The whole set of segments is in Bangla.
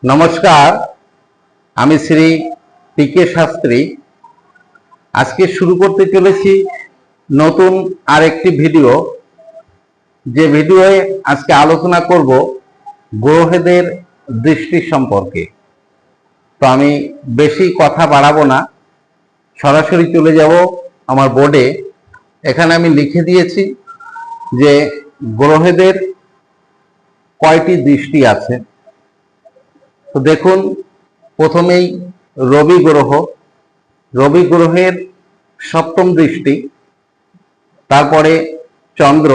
নমস্কার, আমি শ্রী পি.কে. শাস্ত্রী। আজকে শুরু করতে চলেছি নতুন আরেকটি ভিডিও। যে ভিডিওয়ে আজকে আলোচনা করব গ্রহদের দৃষ্টি সম্পর্কে। তো আমি বেশি কথা বাড়াবো না, সরাসরি চলে যাব আমার বোর্ডে। এখানে আমি লিখে দিয়েছি যে গ্রহদের কয়টি দৃষ্টি আছে। তো দেখুন, প্রথমেই রবি গ্রহ। রবি গ্রহের সপ্তম দৃষ্টি। তারপরে চন্দ্র,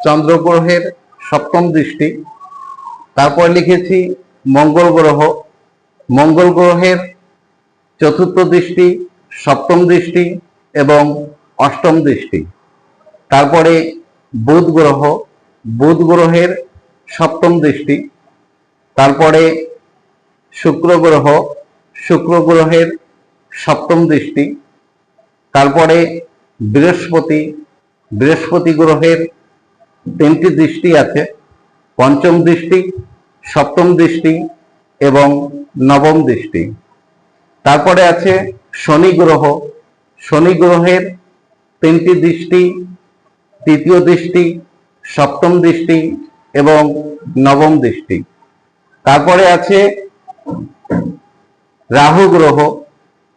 চন্দ্র গ্রহের সপ্তম দৃষ্টি। তারপরে লিখেছি মঙ্গল গ্রহ, মঙ্গল গ্রহের চতুর্থ দৃষ্টি, সপ্তম দৃষ্টি এবং অষ্টম দৃষ্টি। তারপরে বুধ গ্রহ, বুধ গ্রহের সপ্তম দৃষ্টি। তারপরে শুক্র গ্রহ, শুক্র গ্রহের সপ্তম দৃষ্টি। তারপরে বৃহস্পতি, বৃহস্পতি গ্রহের তিনটি দৃষ্টি আছে, পঞ্চম দৃষ্টি, সপ্তম দৃষ্টি এবং নবম দৃষ্টি। তারপরে আছে শনি গ্রহ, শনি গ্রহের তিনটি দৃষ্টি, তৃতীয় দৃষ্টি, সপ্তম দৃষ্টি এবং নবম দৃষ্টি। তারপরে আছে রাহু গ্রহ,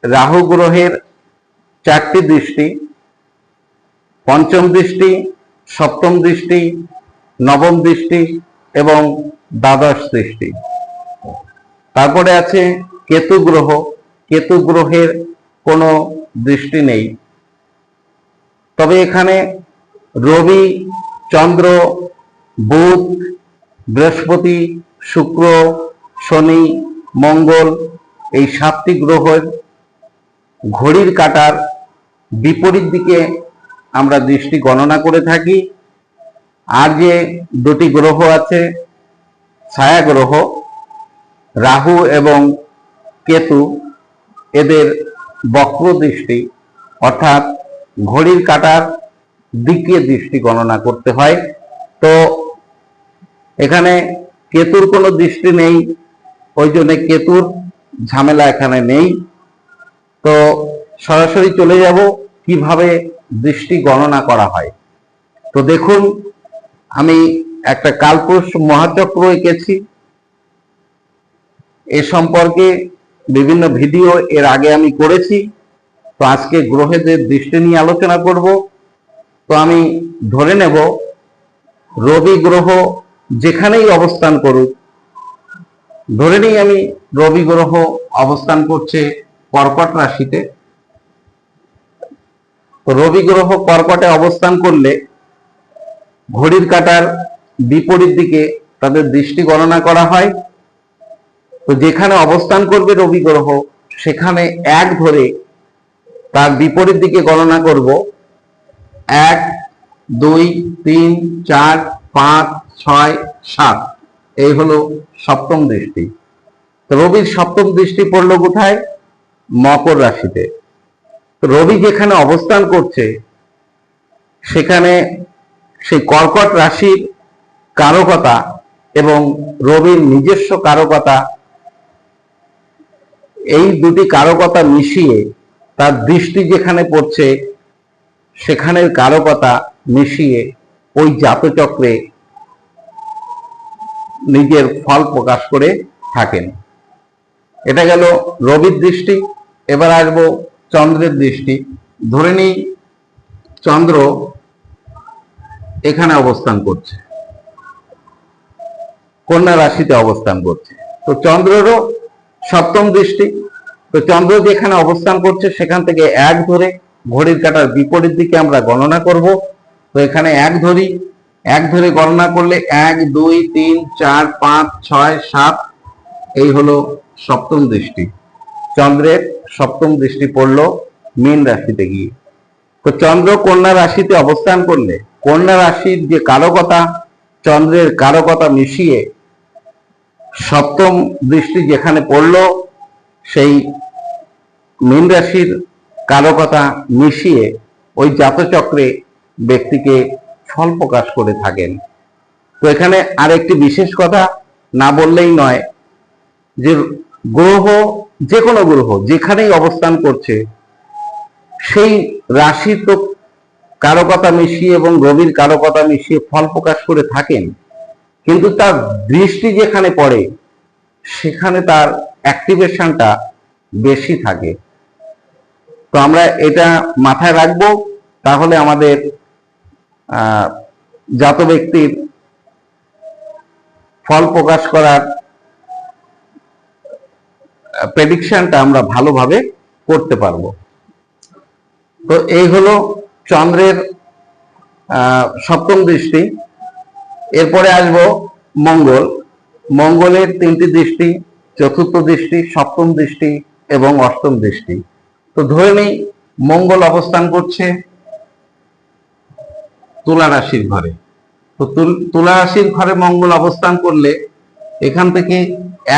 রাহু গ্রহের চারটি দৃষ্টি, পঞ্চম দৃষ্টি, সপ্তম দৃষ্টি, নবম দৃষ্টি এবং দ্বাদশ দৃষ্টি। তারপরে আছে কেতু গ্রহ, কেতু গ্রহের কোনো দৃষ্টি নেই। তবে এখানে রবি, চন্দ্র, বুধ, বৃহস্পতি, শুক্র, শনি, মঙ্গল, এই সাতটি গ্রহের ঘড়ির কাঁটার বিপরীত দিকে আমরা দৃষ্টি গণনা করে থাকি। আর যে দুটি গ্রহ আছে ছায়া গ্রহ, রাহু এবং কেতু, এদের বক্র দৃষ্টি, অর্থাৎ ঘড়ির কাঁটার দিকে দৃষ্টি গণনা করতে হয়। তো এখানে কেতুর কোনো দৃষ্টি নেই, ওই জন্য কেতুর ঝামেলা এখানে নেই। তো সরাসরি চলে যাব কিভাবে দৃষ্টি গণনা করা হয়। তো দেখুন, আমি একটা কালপুরুষ মহাচক্র এঁকেছি। এ সম্পর্কে বিভিন্ন ভিডিও এর আগে আমি করেছি। তো আজকে গ্রহদের দৃষ্টি নিয়ে আলোচনা করব। তো আমি ধরে নেব রবি গ্রহ যেখানেই অবস্থান করুক, ধরে নিই আমি রবি গ্রহ অবস্থান করছে কর্কট রাশিতে। তো রবি গ্রহ কর্কটে অবস্থান করলে ঘড়ির কাঁটার বিপরীত দিকে তাদের দৃষ্টি গণনা করা হয়। তো যেখানে অবস্থান করবে রবি গ্রহ, সেখানে এক ধরে তার বিপরীত দিকে গণনা করব। 1, 2, 3, 4, 5, 6, 7, এই হলো সপ্তম দৃষ্টি। তো রবির সপ্তম দৃষ্টি পড়লো কোথায়? মকর রাশিতে। তো রবি যেখানে অবস্থান করছে সেখানে সেই কর্কট রাশির কারকতা এবং রবির নিজস্ব কারকতা, এই দুটি কারকতা মিশিয়ে তার দৃষ্টি যেখানে পড়ছে সেখানের কারকতা মিশিয়ে ওই জাতচক্রে নিজের ফল প্রকাশ করে থাকেন। এটা গেল রবির দৃষ্টি। এবার আসবো চন্দ্রের দৃষ্টি। ধরে নিই চন্দ্র এখানে অবস্থান করছে, কন্যা রাশিতে অবস্থান করছে। তো চন্দ্রেরও সপ্তম দৃষ্টি। তো চন্দ্র যেখানে অবস্থান করছে সেখান থেকে এক ধরে ঘড়ির কাঁটার বিপরীত দিকে আমরা গণনা করব। তো এখানে এক ধরি, এক ধরে গণনা করলে 1, 2, 3, 4, 5, 6, 7, এই হলো সপ্তম দৃষ্টি। চন্দ্রের সপ্তম দৃষ্টি পড়ল মীন রাশিতে গিয়ে। তো চন্দ্র কন্যা রাশিতে অবস্থান করলে কন্যা রাশির যে কারকতা, চন্দ্রের কারকতা মিশিয়ে সপ্তম দৃষ্টি যেখানে পড়ল, সেই মীন রাশির কারকতা মিশিয়ে ওই জাতচক্রে ব্যক্তিকে ফল প্রকাশ করে থাকেন। তো এখানে আরেকটি বিশেষ কথা না বললেই নয়, যে গ্রহ, যে কোনো গ্রহ যেখানেই অবস্থান করছে সেই রাশির তো কারকতা মিশিয়ে এবং রবির কারকতা মিশিয়ে ফল প্রকাশ করে থাকেন, কিন্তু তার দৃষ্টি যেখানে পড়ে সেখানে তার অ্যাক্টিভেশনটা বেশি থাকে। তো আমরা এটা মাথায় রাখবো, তাহলে আমাদের জাত ব্যক্তির ফল প্রকাশ করার প্রেডিকশনটা আমরা ভালোভাবে করতে পারবো। তো এই হলো চন্দ্রের সপ্তম দৃষ্টি। এরপরে আসবো মঙ্গল। মঙ্গলের তিনটি দৃষ্টি, চতুর্থ দৃষ্টি, সপ্তম দৃষ্টি এবং অষ্টম দৃষ্টি। তো ধরে নেই মঙ্গল অবস্থান করছে তুলা রাশির ঘরে। তো তুলা রাশির ঘরে মঙ্গল অবস্থান করলে এখান থেকে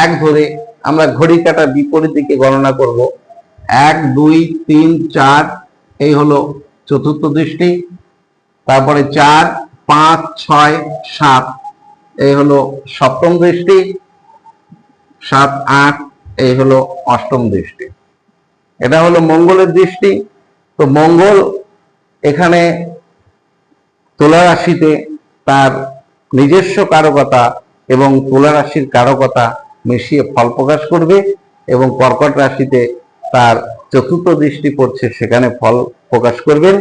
এক ধরে আমরা ঘড়ি কাটা বিপরীত দিকে গণনা করব। 1 2 3 4 এই হলো চতুর্থ দৃষ্টি, তারপরে 4 5 6 7 এই হলো সপ্তম দৃষ্টি, 7 8 এই হলো অষ্টম দৃষ্টি। এটা হলো মঙ্গলের দৃষ্টি। তো মঙ্গল এখানে তুলা রাশিতে তার নিজস্ব কারকতা এবং তুলা রাশির কারকতা মিশিয়ে ফল প্রকাশ করবে, এবং কর্কট রাশিতে তার চতুর্থ দৃষ্টি পড়ছে, সেখানে ফল প্রকাশ করবেন,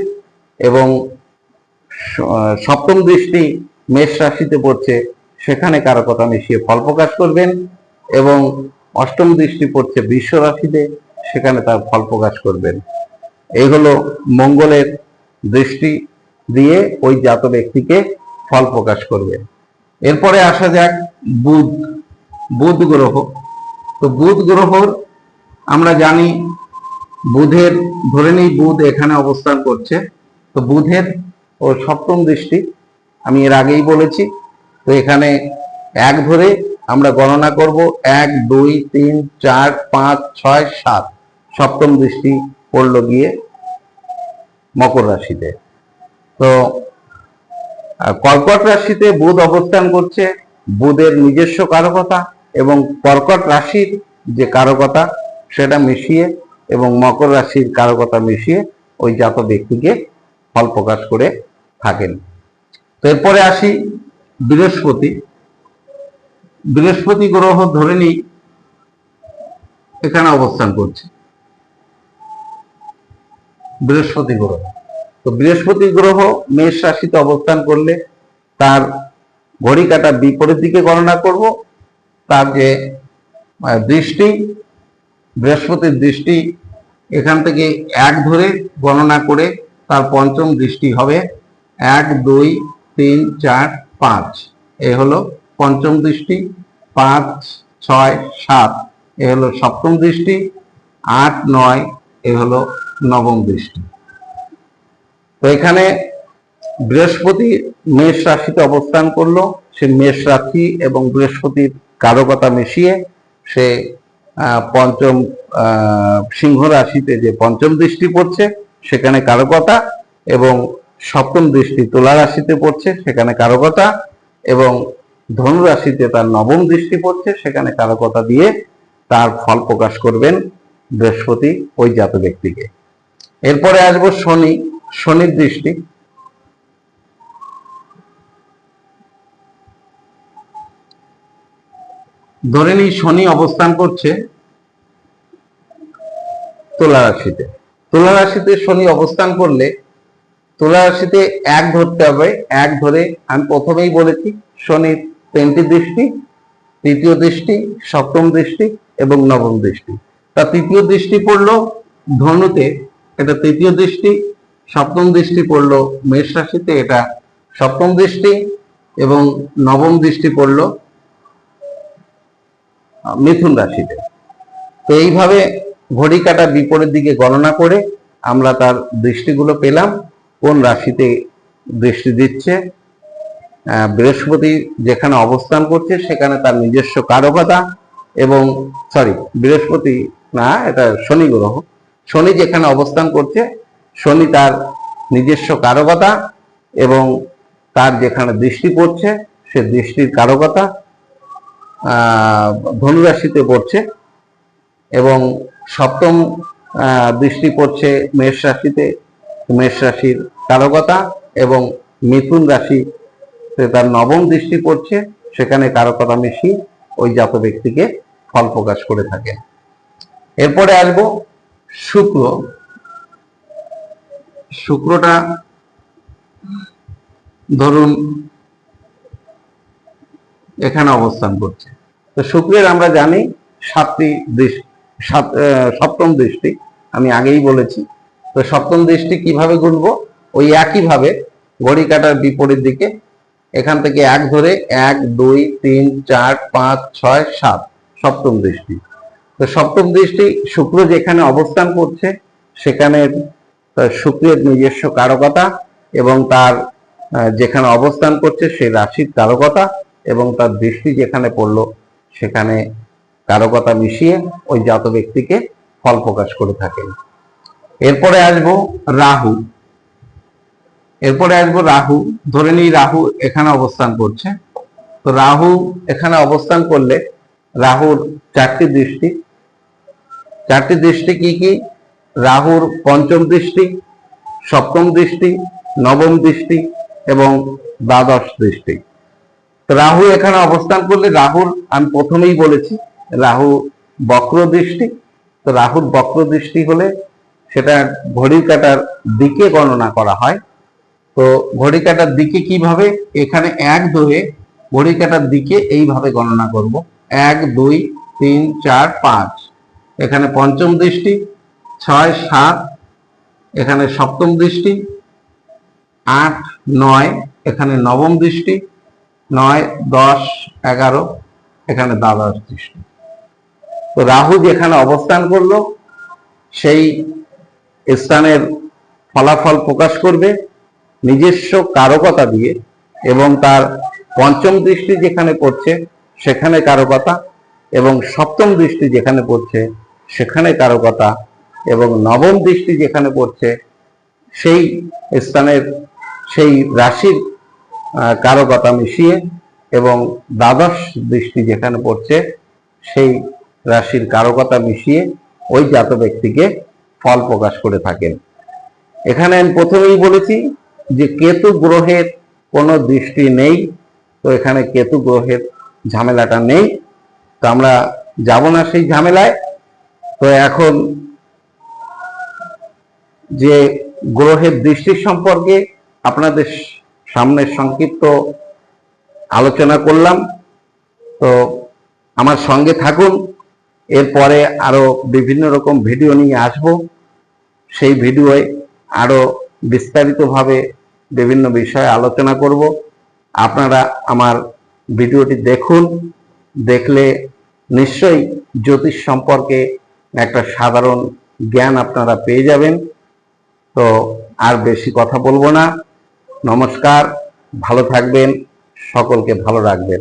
এবং সপ্তম দৃষ্টি মেষ রাশিতে পড়ছে, সেখানে কারকতা মিশিয়ে ফল প্রকাশ করবেন, এবং অষ্টম দৃষ্টি পড়ছে বৃষ রাশিতে, সেখানে তার ফল প্রকাশ করবেন। এই হলো মঙ্গলের দৃষ্টি দিয়ে ওই জাত ব্যক্তিকে ফল প্রকাশ করবে। এরপরে আসা যাক বুধ। বুধ গ্রহ। তো বুধ গ্রহর আমরা জানি বুধের, ধরে নেই বুধ এখানে অবস্থান করছে, তো বুধের ও সপ্তম দৃষ্টি আমি এর আগেই বলেছি। তো এখানে এক ধরে আমরা গণনা করব, 1 2 3 4 5 6 7 সপ্তম দৃষ্টি পড়লো গিয়ে মকর রাশিতে। তো কর্কট রাশিতে বুধ অবস্থান করছে, বুধের নিজস্ব কারকতা এবং কর্কট রাশির যে কারকতা সেটা মিশিয়ে এবং মকর রাশির কারকতা মিশিয়ে ওই জাত ব্যক্তিকে ফল প্রকাশ করে থাকেন। তো এরপরে আসি বৃহস্পতি। বৃহস্পতি গ্রহ ধরে নিই এখানে অবস্থান করছে বৃহস্পতি গ্রহ। তো বৃহস্পতি গ্রহ মেষ রাশিতে অবস্থান করলে তার ঘড়ি কাটা বিপরীত দিকে গণনা করব। তার যে দৃষ্টি, বৃহস্পতির দৃষ্টি এখান থেকে এক ধরে গণনা করে তার পঞ্চম দৃষ্টি হবে 1 2 3 4 5 এ হলো পঞ্চম দৃষ্টি, 5 6 7 এ হলো সপ্তম দৃষ্টি, 8 9 এ হলো নবম দৃষ্টি। তো এখানে বৃহস্পতি মেষ রাশিতে অবস্থান করলো, সে মেষ রাশি এবং বৃহস্পতির কারকতা মিশিয়ে সে পঞ্চম সিংহ রাশিতে যে পঞ্চম দৃষ্টি পড়ছে সেখানে কারকতা, এবং সপ্তম দৃষ্টি তুলা রাশিতে পড়ছে সেখানে কারকতা, এবং ধনু রাশিতে তার নবম দৃষ্টি পড়ছে সেখানে কারকতা দিয়ে তার ফল প্রকাশ করবেন বৃহস্পতি ওই জাত ব্যক্তিকে। এরপরে আসবো শনি। শনির দৃষ্টি। ধরে নিই শনি অবস্থান করছে তুলা রাশিতে। তুলা রাশিতে শনি অবস্থান করলে তুলা রাশিতে এক ধরতে হবে। এক ধরে আমি প্রথমেই বলেছি শনির তিনটি দৃষ্টি, তৃতীয় দৃষ্টি, সপ্তম দৃষ্টি এবং নবম দৃষ্টি। তার তৃতীয় দৃষ্টি পড়লো ধনুতে, এটা তৃতীয় দৃষ্টি। সপ্তম দৃষ্টি পড়লো মেষ রাশিতে, এটা সপ্তম দৃষ্টি, এবং নবম দৃষ্টি পড়লো মিথুন রাশিতে। তো এইভাবে ঘড়ি কাটা বিপরীত দিকে গণনা করে আমরা তার দৃষ্টিগুলো পেলাম, কোন রাশিতে দৃষ্টি দিচ্ছে। বৃহস্পতি যেখানে অবস্থান করছে সেখানে তার নিজস্ব কারকতা, এবং বৃহস্পতি না, এটা শনি গ্রহ। শনি যেখানে অবস্থান করছে শনি তার নিজস্ব কারকতা এবং তার যেখানে দৃষ্টি পড়ছে সে দৃষ্টির কারকতা ধনুরাশিতে পড়ছে এবং সপ্তম দৃষ্টি পড়ছে মেষ রাশিতে, মেষ রাশির কারকতা, এবং মিথুন রাশিতে তার নবম দৃষ্টি পড়ছে, সেখানে কারকতা মিশিয়ে ওই জাত ব্যক্তিকে ফল প্রকাশ করে থাকে। এরপরে আসবো শুক্র। শুক্রটা ধরুন এখানে অবস্থান করছে। তো শুক্রের আমরা জানি সপ্তম দৃষ্টি, আমি আগেই বলেছি। তো সপ্তম দৃষ্টি কিভাবে গুনবো? ওই একইভাবে ঘড়ি কাটার বিপরীত দিকে এখান থেকে 1 ধরে 1 2 3 4 5 6 7 সপ্তম দৃষ্টি। তো সপ্তম দৃষ্টি শুক্র যেখানে অবস্থান করছে সেখানে শুক্রের নিজস্ব কারকতা এবং তার যেখানে অবস্থান করছে সেই রাশির কারকতা এবং তার দৃষ্টি যেখানে পড়লো সেখানে কারকতা মিশিয়ে ওই জাত ব্যক্তিকে ফল প্রকাশ করে থাকেন। এরপরে আসবো রাহু। রাহু, ধরে নিই রাহু এখানে অবস্থান করছে। তো রাহু এখানে অবস্থান করলে রাহুর 4টি দৃষ্টি। 4টি দৃষ্টি কি কি? রাহুর পঞ্চম দৃষ্টি, সপ্তম দৃষ্টি, নবম দৃষ্টি এবং দ্বাদশ দৃষ্টি। তো রাহু এখানে অবস্থান করলে রাহুর, আমি প্রথমেই বলেছি, রাহু বক্র দৃষ্টি। তো রাহুর বক্র দৃষ্টি হলে সেটা ঘড়ির কাঁটার দিকে গণনা করা হয়। তো ঘড়ি কাঁটার দিকে কিভাবে? এখানে 1 ধরে ঘড়ি কাঁটার দিকে এইভাবে গণনা করব। 1 2 3 4 5, এখানে পঞ্চম দৃষ্টি, 6 7 এখানে সপ্তম দৃষ্টি, 8 9 এখানে নবম দৃষ্টি, 9 10 11 এখানে দ্বাদশ দৃষ্টি। তো রাহু যেখানে অবস্থান করলো সেই স্থানের ফলাফল প্রকাশ করবে নিজস্ব কারকতা দিয়ে, এবং তার পঞ্চম দৃষ্টি যেখানে পড়ছে সেখানে কারকতা, এবং সপ্তম দৃষ্টি যেখানে পড়ছে সেখানে কারকতা, এবং নবম দৃষ্টি যেখানে পড়ছে সেই স্থানের সেই রাশির কারকতা মিশিয়ে, এবং দ্বাদশ দৃষ্টি যেখানে পড়ছে সেই রাশির কারকতা মিশিয়ে ওই জাত ব্যক্তিকে ফল প্রকাশ করে থাকেন। এখানে আমি প্রথমেই বলেছি যে কেতু গ্রহের কোনো দৃষ্টি নেই। তো এখানে কেতু গ্রহের ঝামেলাটা নেই, তো আমরা যাব না সেই ঝামেলায়। তো এখন যে গ্রহের দৃষ্টি সম্পর্কে আপনাদের সামনে সংক্ষিপ্ত আলোচনা করলাম। তো আমার সঙ্গে থাকুন, এরপরে আরো বিভিন্ন রকম ভিডিও নিয়ে আসব। সেই ভিডিওয়ে আরো বিস্তারিতভাবে বিভিন্ন বিষয়ে আলোচনা করব। আপনারা আমার ভিডিওটি দেখুন, দেখলে নিশ্চয়ই জ্যোতিষ সম্পর্কে একটা সাধারণ জ্ঞান আপনারা পেয়ে যাবেন। তো আর বেশি কথা বলবো না। নমস্কার, ভালো থাকবেন, সকলকে ভালো রাখবেন।